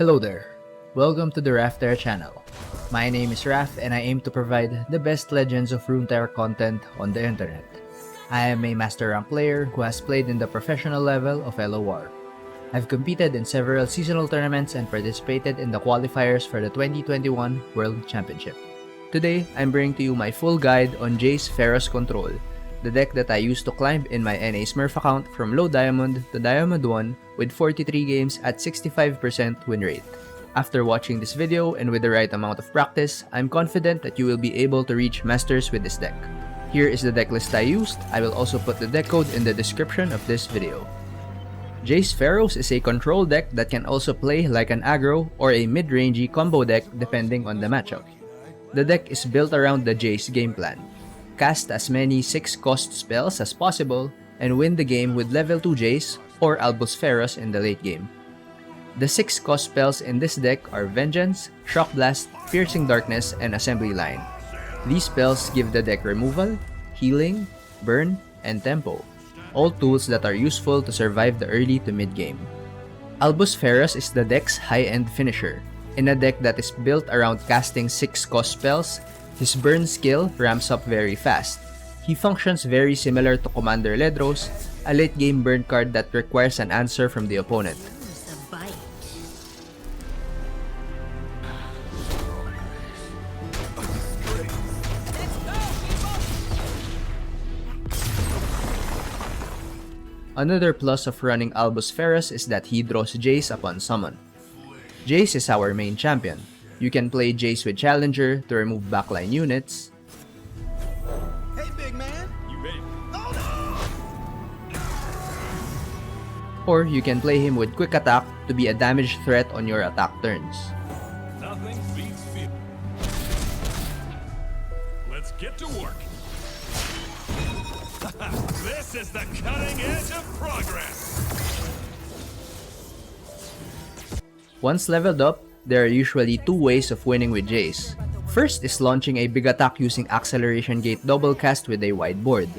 Hello there, welcome to the Raphterra channel. My name is Raph and I aim to provide the best Legends of Runeterra content on the internet. I am a master rank player who has played in the professional level of LOR. I've competed in several seasonal tournaments and participated in the qualifiers for the 2021 World Championship. Today, I'm bringing to you my full guide on Jayce Ferros Control, the deck that I used to climb in my NA Smurf account from low diamond to diamond 1 with 43 games at 65% win rate. After watching this video and with the right amount of practice, I'm confident that you will be able to reach masters with this deck. Here is the deck list I used. I will also put the deck code in the description of this video. Jayce Ferros is a control deck that can also play like an aggro or a mid-rangey combo deck depending on the matchup. The deck is built around the Jayce game plan. Cast as many 6-cost spells as possible and win the game with level 2 Jayce or Albus Ferros in the late game. The 6-cost spells in this deck are Vengeance, Shock Blast, Piercing Darkness, and Assembly Line. These spells give the deck removal, healing, burn, and tempo, all tools that are useful to survive the early to mid game. Albus Ferros is the deck's high-end finisher. In a deck that is built around casting 6-cost spells, his burn skill ramps up very fast. He functions very similar to Commander Ledros, a late-game burn card that requires an answer from the opponent. Another plus of running Albus Ferros is that he draws Jayce upon summon. Jayce is our main champion. You can play Jayce with Challenger to remove backline units. Hey, big man. You ready? Oh, no! Or you can play him with Quick Attack to be a damage threat on your attack turns. Nothing beats fear. Let's get to work. This is the cutting edge of progress. Once leveled up, there are usually two ways of winning with Jayce. First is launching a big attack using Acceleration Gate double cast with a wide board.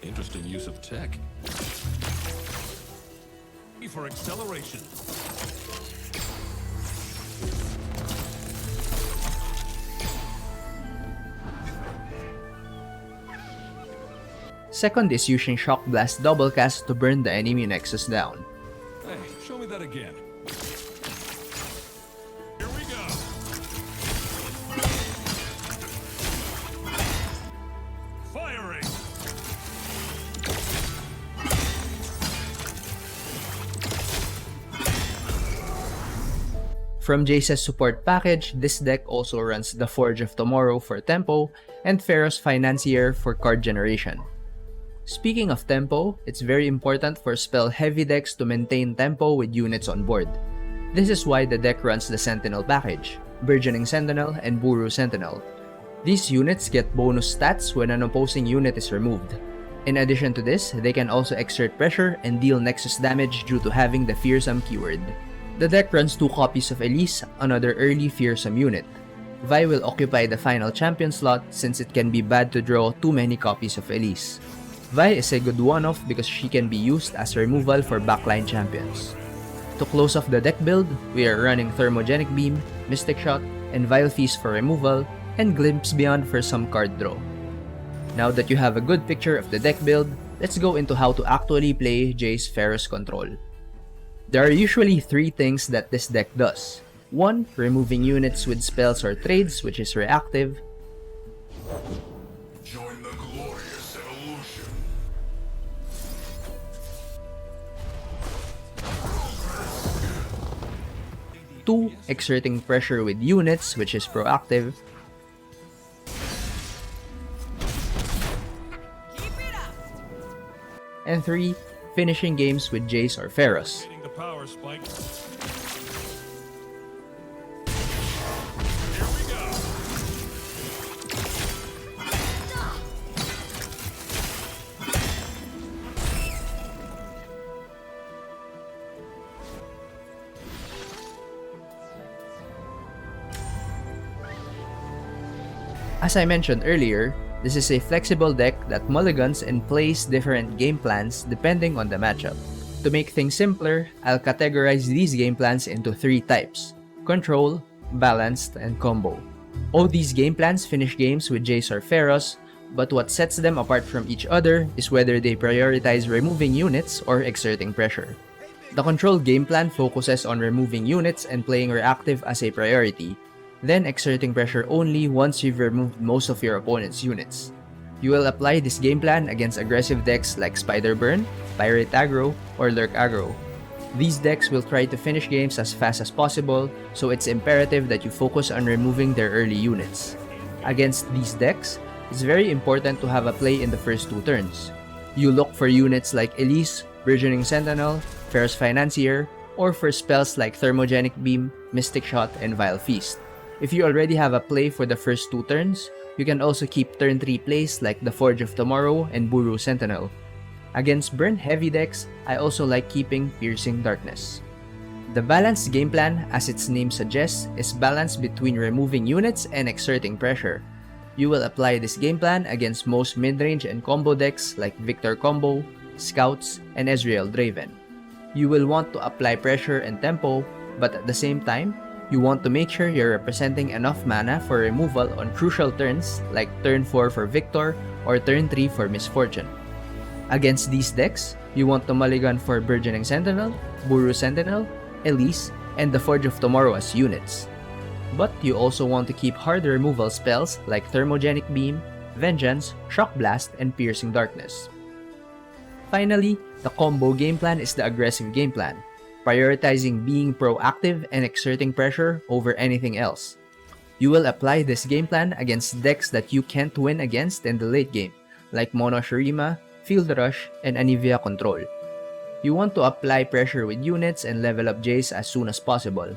Interesting use of tech. For acceleration. Second is using Shock Blast double cast to burn the enemy Nexus down. Hey, show me that again. Here we go. Firing. From Jayce's support package, this deck also runs the Forge of Tomorrow for tempo and Ferros Financier for card generation. Speaking of tempo, it's very important for spell-heavy decks to maintain tempo with units on board. This is why the deck runs the Sentinel package, Burgeoning Sentinel and Buru Sentinel. These units get bonus stats when an opposing unit is removed. In addition to this, they can also exert pressure and deal Nexus damage due to having the Fearsome keyword. The deck runs 2 copies of Elise, another early Fearsome unit. Vi will occupy the final champion slot since it can be bad to draw too many copies of Elise. Vi is a good one-off because she can be used as removal for backline champions. To close off the deck build, we are running Thermogenic Beam, Mystic Shot, and Vile Feast for removal, and Glimpse Beyond for some card draw. Now that you have a good picture of the deck build, let's go into how to actually play Jayce Ferros Control. There are usually 3 things that this deck does. 1. Removing units with spells or trades, which is reactive. Join the glorious evolution. 2. Exerting pressure with units, which is proactive. And 3. Finishing games with Jayce or Ferros. The power spike. As I mentioned earlier, this is a flexible deck that mulligans and plays different game plans depending on the matchup. To make things simpler, I'll categorize these game plans into 3 types: control, balanced, and combo. All these game plans finish games with Jayce or Ferros, but what sets them apart from each other is whether they prioritize removing units or exerting pressure. The control game plan focuses on removing units and playing reactive as a priority, then exerting pressure only once you've removed most of your opponent's units. You will apply this game plan against aggressive decks like Spider Burn, Pirate Aggro, or Lurk Aggro. These decks will try to finish games as fast as possible, so it's imperative that you focus on removing their early units. Against these decks, it's very important to have a play in the first 2 turns. You look for units like Elise, Burgeoning Sentinel, Ferros Financier, or for spells like Thermogenic Beam, Mystic Shot, and Vile Feast. If you already have a play for the first 2 turns, you can also keep turn 3 plays like the Forge of Tomorrow and Buru Sentinel. Against burn heavy decks, I also like keeping Piercing Darkness. The balanced game plan, as its name suggests, is balanced between removing units and exerting pressure. You will apply this game plan against most mid-range and combo decks like Victor Combo, Scouts, and Ezreal Draven. You will want to apply pressure and tempo, but at the same time, you want to make sure you're representing enough mana for removal on crucial turns like turn 4 for Victor or turn 3 for Misfortune. Against these decks, you want to mulligan for Burgeoning Sentinel, Buru Sentinel, Elise, and the Forge of Tomorrow as units. But you also want to keep hard removal spells like Thermogenic Beam, Vengeance, Shock Blast, and Piercing Darkness. Finally, the combo game plan is the aggressive game plan, prioritizing being proactive and exerting pressure over anything else. You will apply this game plan against decks that you can't win against in the late game, like Mono Shurima, Field Rush, and Anivia Control. You want to apply pressure with units and level up Jayce as soon as possible.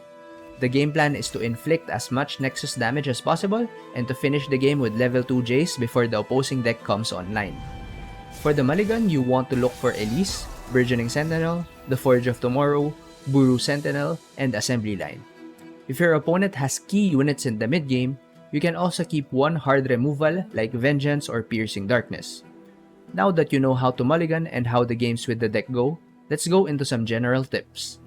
The game plan is to inflict as much Nexus damage as possible and to finish the game with level 2 Jayce before the opposing deck comes online. For the mulligan, you want to look for Elise, Burgeoning Sentinel, the Forge of Tomorrow, Buru Sentinel, and Assembly Line. If your opponent has key units in the mid game, you can also keep one hard removal like Vengeance or Piercing Darkness. Now that you know how to mulligan and how the games with the deck go, let's go into some general tips.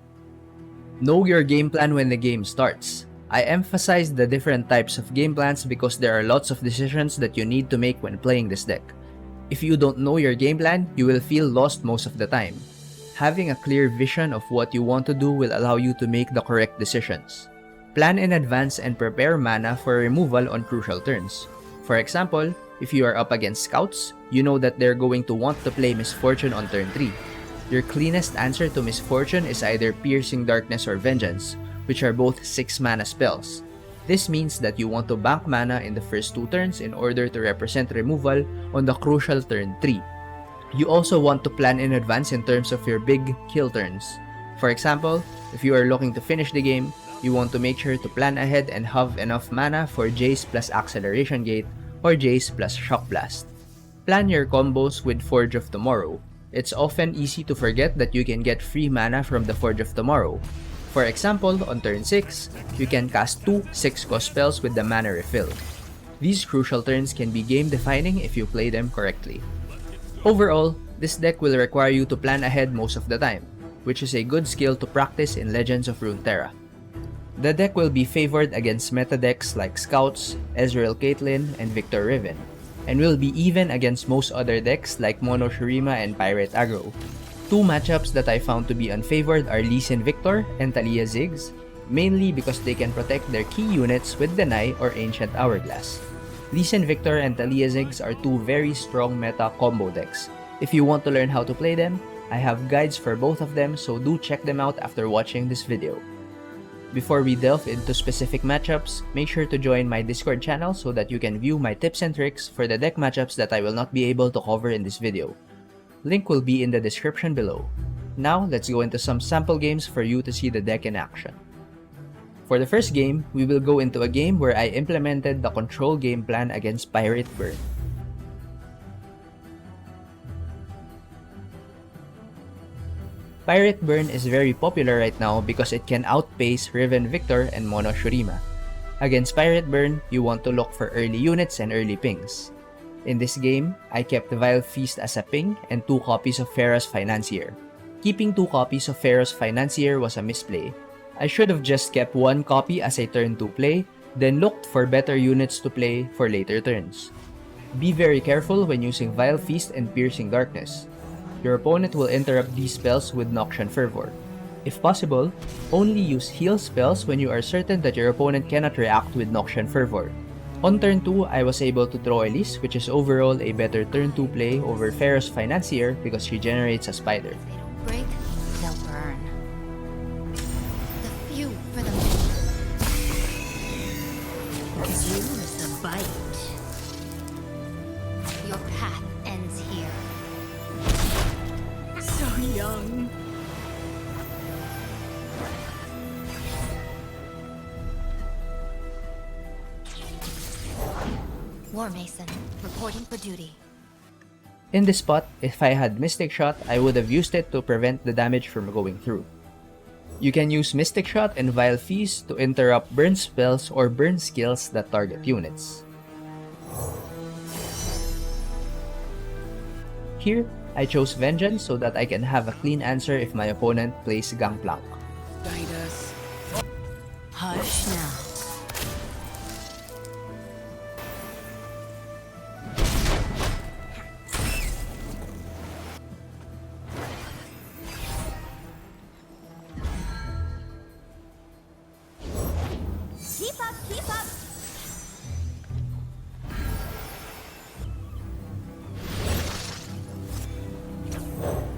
Know your game plan when the game starts. I emphasize the different types of game plans because there are lots of decisions that you need to make when playing this deck. If you don't know your game plan, you will feel lost most of the time. Having a clear vision of what you want to do will allow you to make the correct decisions. Plan in advance and prepare mana for removal on crucial turns. For example, if you are up against Scouts, you know that they're going to want to play Misfortune on turn 3. Your cleanest answer to Misfortune is either Piercing Darkness or Vengeance, which are both 6 mana spells. This means that you want to bank mana in the first 2 turns in order to represent removal on the crucial turn 3. You also want to plan in advance in terms of your big kill turns. For example, if you are looking to finish the game, you want to make sure to plan ahead and have enough mana for Jayce plus Acceleration Gate or Jayce plus Shock Blast. Plan your combos with Forge of Tomorrow. It's often easy to forget that you can get free mana from the Forge of Tomorrow. For example, on turn 6, you can cast 2 6-cost spells with the mana refill. These crucial turns can be game-defining if you play them correctly. Overall, this deck will require you to plan ahead most of the time, which is a good skill to practice in Legends of Runeterra. The deck will be favored against meta decks like Scouts, Ezreal Caitlyn, and Victor Riven, and will be even against most other decks like Mono Shurima and Pirate Aggro. 2 matchups that I found to be unfavored are Lee Sin Victor and Taliyah Ziggs, mainly because they can protect their key units with Deny or Ancient Hourglass. Lee Sin Victor and Taliyah Ziggs are 2 very strong meta combo decks. If you want to learn how to play them, I have guides for both of them, so do check them out after watching this video. Before we delve into specific matchups, make sure to join my Discord channel so that you can view my tips and tricks for the deck matchups that I will not be able to cover in this video. Link will be in the description below. Now, let's go into some sample games for you to see the deck in action. For the first game, we will go into a game where I implemented the control game plan against Pirate Burn. Pirate Burn is very popular right now because it can outpace Riven Victor and Mono Shurima. Against Pirate Burn, you want to look for early units and early pings. In this game, I kept Vile Feast as a ping and 2 copies of Ferros Financier. Keeping 2 copies of Ferros Financier was a misplay. I should have just kept one copy as a turn 2 play, then looked for better units to play for later turns. Be very careful when using Vile Feast and Piercing Darkness. Your opponent will interrupt these spells with Noxian Fervor. If possible, only use heal spells when you are certain that your opponent cannot react with Noxian Fervor. On turn 2, I was able to throw Elise, which is overall a better turn 2 play over Ferros Financier because she generates a spider. If they don't break, they'll burn. The few for the many. You miss a bite. Your path ends here. So young. War Mason, reporting for duty. In this spot, if I had Mystic Shot, I would have used it to prevent the damage from going through. You can use Mystic Shot and Vile Feast to interrupt burn spells or burn skills that target units. Here, I chose Vengeance so that I can have a clean answer if my opponent plays Gangplank. Hush now. Keep up, keep up!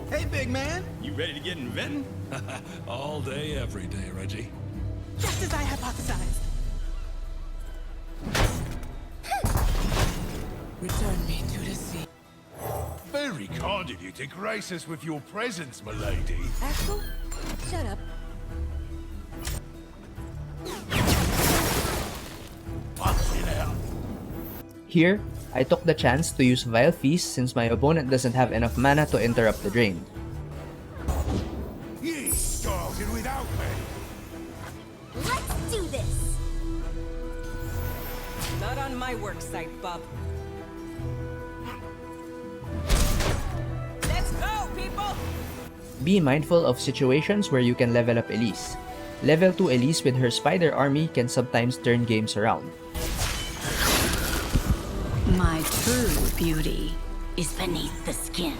Hey, big man! You ready to get inventing? All day, every day, Reggie. Just as I hypothesized. Return me to the sea. Very kind of you to grace us with your presence, milady. Axel, shut up. Fucking hell. Here, I took the chance to use Vile Feast since my opponent doesn't have enough mana to interrupt the drain. You started without me. Let's do this! Not on my work site, bub. Let's go, people! Be mindful of situations where you can level up Elise. Level 2 Elise with her spider army can sometimes turn games around. My true beauty is beneath the skin.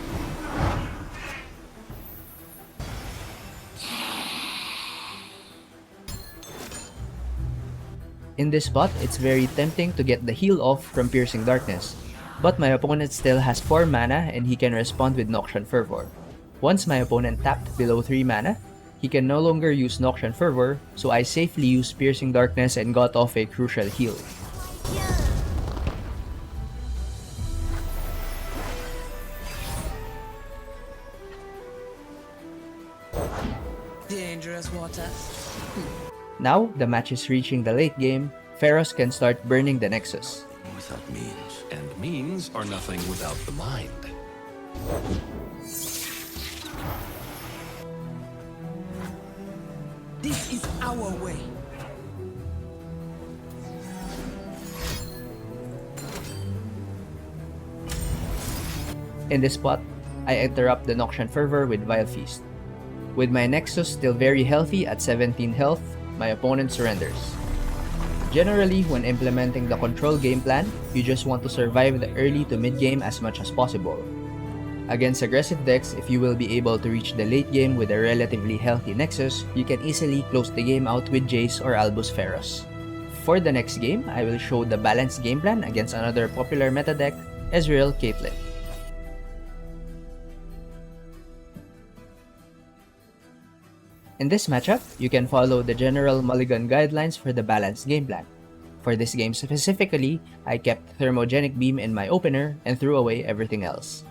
In this spot, it's very tempting to get the heal off from Piercing Darkness, but my opponent still has 4 mana and he can respond with Noxian Fervor. Once my opponent tapped below 3 mana, he can no longer use Noxian Fervor, so I safely used Piercing Darkness and got off a crucial heal. Dangerous water. Now, the match is reaching the late game, Ferros can start burning the Nexus. Without means, and means are nothing without the mind. This is our way. In this spot, I interrupt the Noxian Fervor with Vile Feast. With my Nexus still very healthy at 17 health, my opponent surrenders. Generally, when implementing the control game plan, you just want to survive the early to mid game as much as possible. Against aggressive decks, if you will be able to reach the late game with a relatively healthy Nexus, you can easily close the game out with Jayce or Albus Ferros. For the next game, I will show the balanced game plan against another popular meta deck, Ezreal Caitlyn. In this matchup, you can follow the general mulligan guidelines for the balanced game plan. For this game specifically, I kept Thermogenic Beam in my opener and threw away everything else.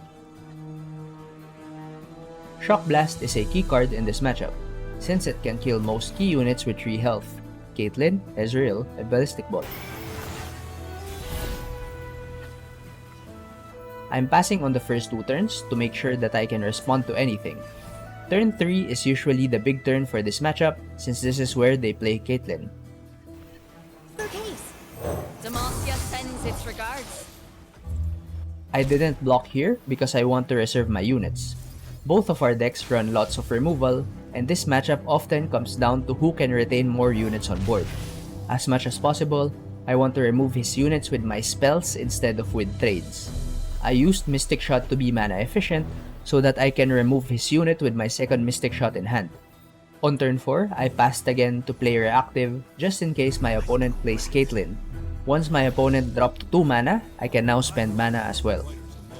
Shock Blast is a key card in this matchup, since it can kill most key units with 3 health, Caitlyn, Ezreal, and Ballistic Bolt. I'm passing on the first 2 turns to make sure that I can respond to anything. Turn 3 is usually the big turn for this matchup since this is where they play Caitlyn. Case. Demacia sends its regards. I didn't block here because I want to reserve my units. Both of our decks run lots of removal, and this matchup often comes down to who can retain more units on board. As much as possible, I want to remove his units with my spells instead of with trades. I used Mystic Shot to be mana efficient so that I can remove his unit with my second Mystic Shot in hand. On turn 4, I passed again to play reactive just in case my opponent plays Caitlyn. Once my opponent dropped 2 mana, I can now spend mana as well.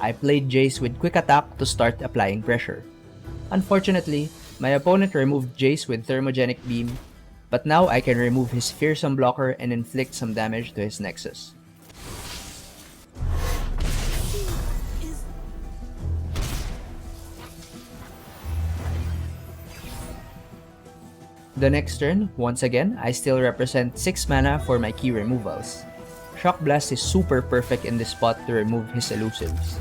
I played Jayce with quick attack to start applying pressure. Unfortunately, my opponent removed Jayce with Thermogenic Beam, but now I can remove his Fearsome Blocker and inflict some damage to his Nexus. The next turn, once again, I still represent 6 mana for my key removals. Shock Blast is super perfect in this spot to remove his elusives.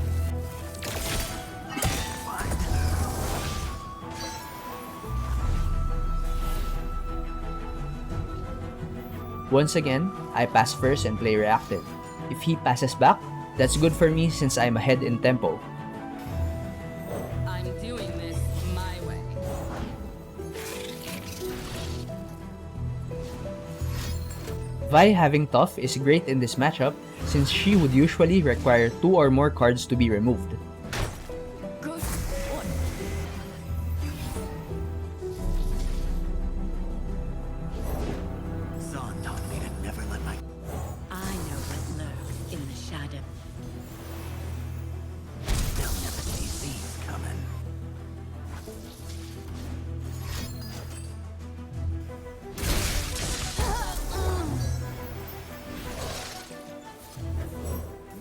Once again, I pass first and play reactive. If he passes back, that's good for me since I'm ahead in tempo. I'm doing this my way. Vi having Tough is great in this matchup since she would usually require 2 or more cards to be removed. Good. I know what lurks in the shadow.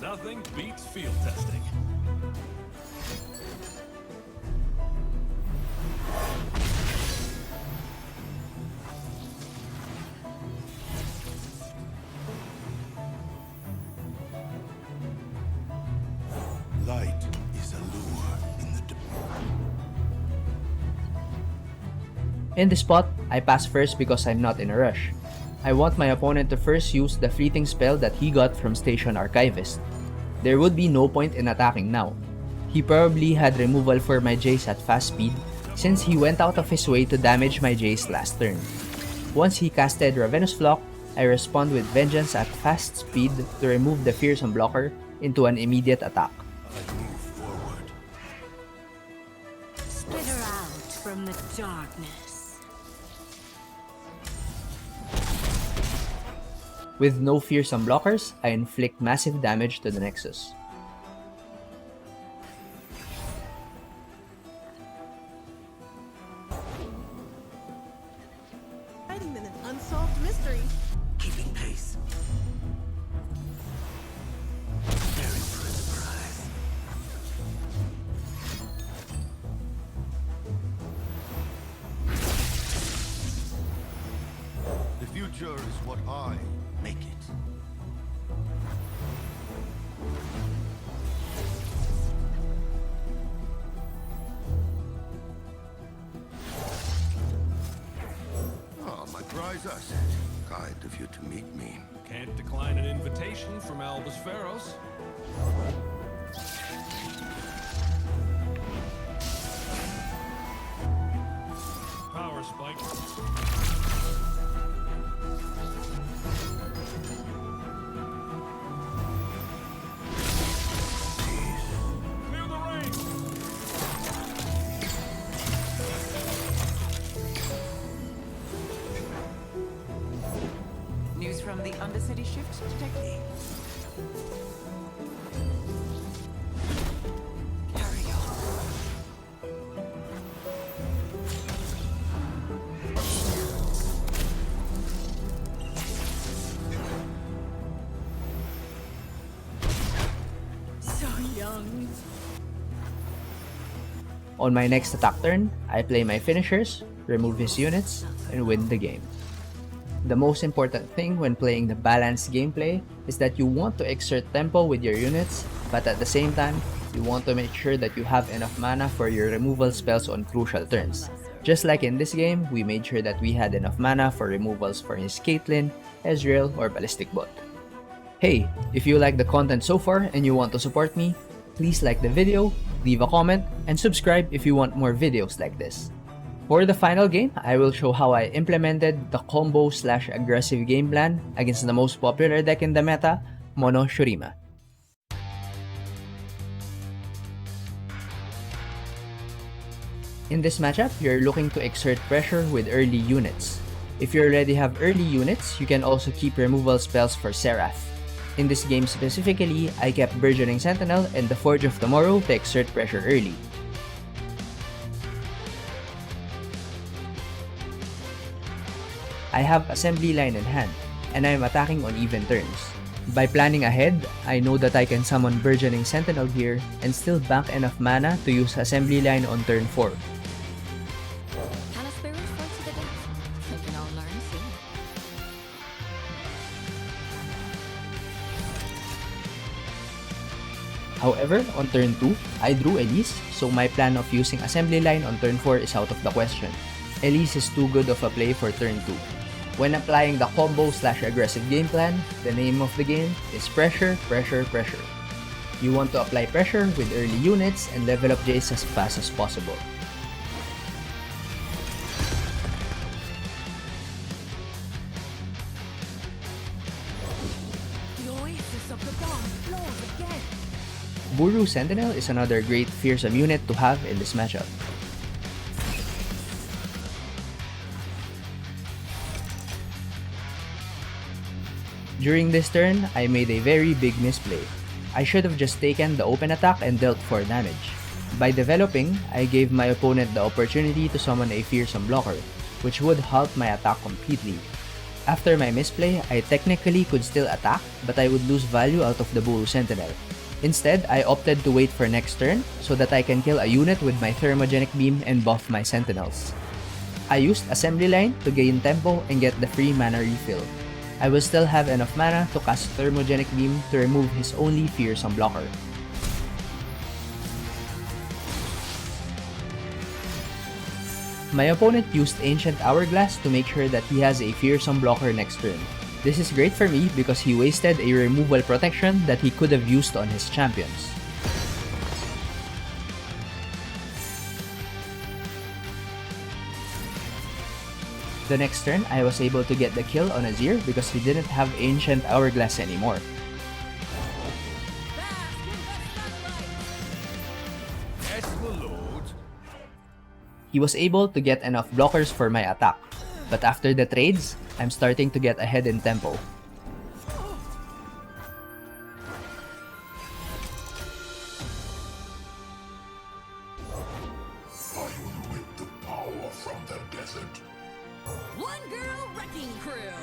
Nothing beats field testing. Light is a lure in the In this spot, I pass first because I'm not in a rush. I want my opponent to first use the fleeting spell that he got from Station Archivist. There would be no point in attacking now. He probably had removal for my Jayce at fast speed since he went out of his way to damage my Jayce last turn. Once he casted Ravenous Flock, I respond with Vengeance at fast speed to remove the Fearsome Blocker into an immediate attack. I move forward. Split her out from the darkness. With no Fearsome Blockers, I inflict massive damage to the Nexus. Hiding in an unsolved mystery. Keeping pace. Preparing for a surprise. The future is what I Make it. Ah, my prize asset. Kind of you to meet me. Can't decline an invitation from Albus Ferros. Power spike. Clear the ring. News from the Undercity shift detective. Carry on. So young. On my next attack turn, I play my finishers, remove his units, and win the game. The most important thing when playing the balanced gameplay is that you want to exert tempo with your units, but at the same time, you want to make sure that you have enough mana for your removal spells on crucial turns. Just like in this game, we made sure that we had enough mana for removals for his Caitlyn, Ezreal, or Ballistic Bot. Hey, if you like the content so far and you want to support me, please like the video, leave a comment, and subscribe if you want more videos like this. For the final game, I will show how I implemented the combo/aggressive game plan against the most popular deck in the meta, Mono Shurima. In this matchup, you're looking to exert pressure with early units. If you already have early units, you can also keep removal spells for Seraph. In this game specifically, I kept Burgeoning Sentinel and the Forge of Tomorrow to exert pressure early. I have Assembly Line in hand, and I am attacking on even turns. By planning ahead, I know that I can summon Burgeoning Sentinel here and still bank enough mana to use Assembly Line on turn 4. However, on turn 2, I drew Elise, so my plan of using Assembly Line on turn 4 is out of the question. Elise is too good of a play for turn 2. When applying the combo/aggressive game plan, the name of the game is pressure, pressure, pressure. You want to apply pressure with early units and level up Jayce as fast as possible. The oasis of the bomb flows again. Buru Sentinel is another great fearsome unit to have in this matchup. During this turn, I made a very big misplay. I should have just taken the open attack and dealt 4 damage. By developing, I gave my opponent the opportunity to summon a fearsome blocker, which would halt my attack completely. After my misplay, I technically could still attack, but I would lose value out of the Buru Sentinel. Instead, I opted to wait for next turn so that I can kill a unit with my Thermogenic Beam and buff my Sentinels. I used Assembly Line to gain tempo and get the free mana refill. I will still have enough mana to cast Thermogenic Beam to remove his only fearsome blocker. My opponent used Ancient Hourglass to make sure that he has a fearsome blocker next turn. This is great for me because he wasted a removal protection that he could have used on his champions. The next turn, I was able to get the kill on Azir because he didn't have Ancient Hourglass anymore. Yes, my lord. He was able to get enough blockers for my attack, but after the trades, I'm starting to get ahead in tempo. One girl wrecking crew.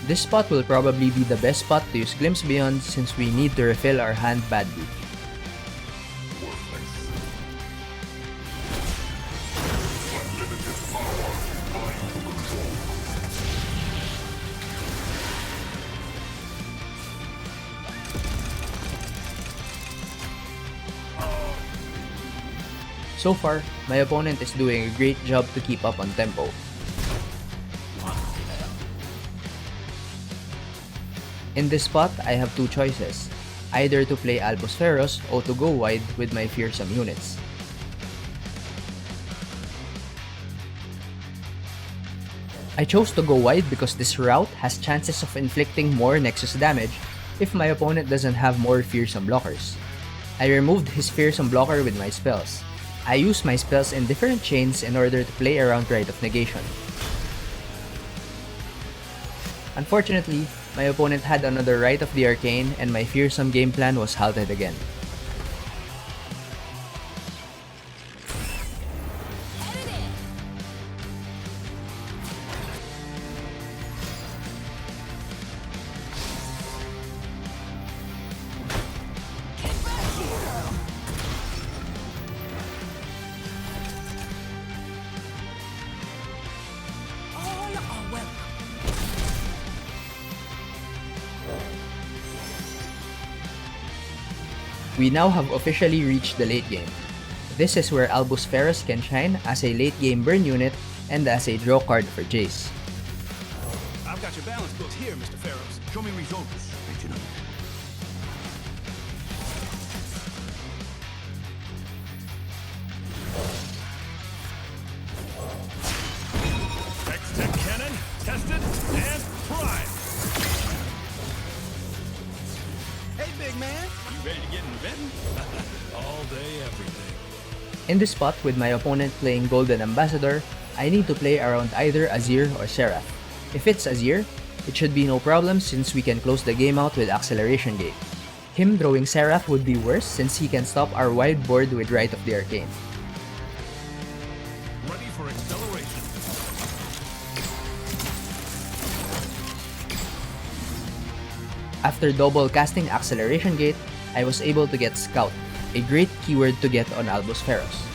This spot will probably be the best spot to use Glimpse Beyond since we need to refill our hand badly. So far, my opponent is doing a great job to keep up on tempo. In this spot, I have 2 choices, either to play Albus Ferros or to go wide with my fearsome units. I chose to go wide because this route has chances of inflicting more Nexus damage if my opponent doesn't have more fearsome blockers. I removed his fearsome blocker with my spells. I use my spells in different chains in order to play around Rite of Negation. Unfortunately, my opponent had another Rite of the Arcane and my fearsome game plan was halted again. We now have officially reached the late game. This is where Albus Ferros can shine as a late game burn unit and as a draw card for Jayce. I've got your balance books here, Mr. Ferros. Show me results. And prime. Hey, big man. You ready to get in bed? All day, every day. In this spot, with my opponent playing Golden Ambassador, I need to play around either Azir or Seraph. If it's Azir, it should be no problem since we can close the game out with Acceleration Gate. Him throwing Seraph would be worse since he can stop our wide board with Rite of the Arcane. Ready for acceleration. After double casting Acceleration Gate, I was able to get Scout, a great keyword to get on Albus Ferros.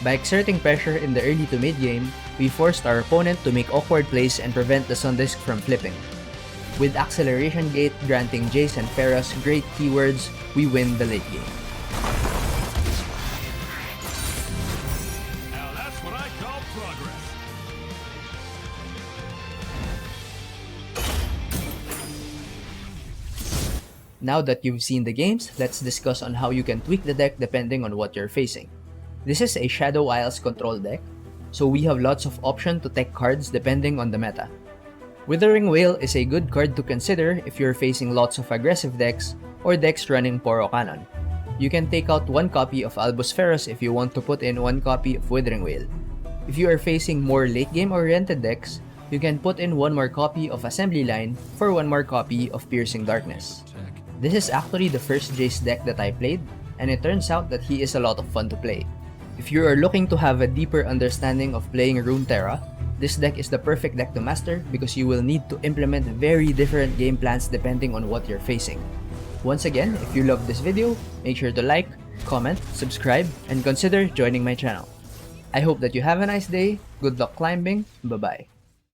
By exerting pressure in the early to mid game, we forced our opponent to make awkward plays and prevent the Sundisk from flipping. With Acceleration Gate granting Jayce and Ferros great keywords, we win the late game. Now that's what I call progress. Now that you've seen the games, let's discuss on how you can tweak the deck depending on what you're facing. This is a Shadow Isles control deck, so we have lots of options to tech cards depending on the meta. Withering Wail is a good card to consider if you're facing lots of aggressive decks or decks running Poro Cannon. You can take out one copy of Albus Ferros if you want to put in one copy of Withering Wail. If you are facing more late game oriented decks, you can put in one more copy of Assembly Line for one more copy of Piercing Darkness. This is actually the first Jayce deck that I played, and it turns out that he is a lot of fun to play. If you are looking to have a deeper understanding of playing Runeterra, this deck is the perfect deck to master because you will need to implement very different game plans depending on what you're facing. Once again, if you loved this video, make sure to like, comment, subscribe, and consider joining my channel. I hope that you have a nice day, good luck climbing, bye-bye.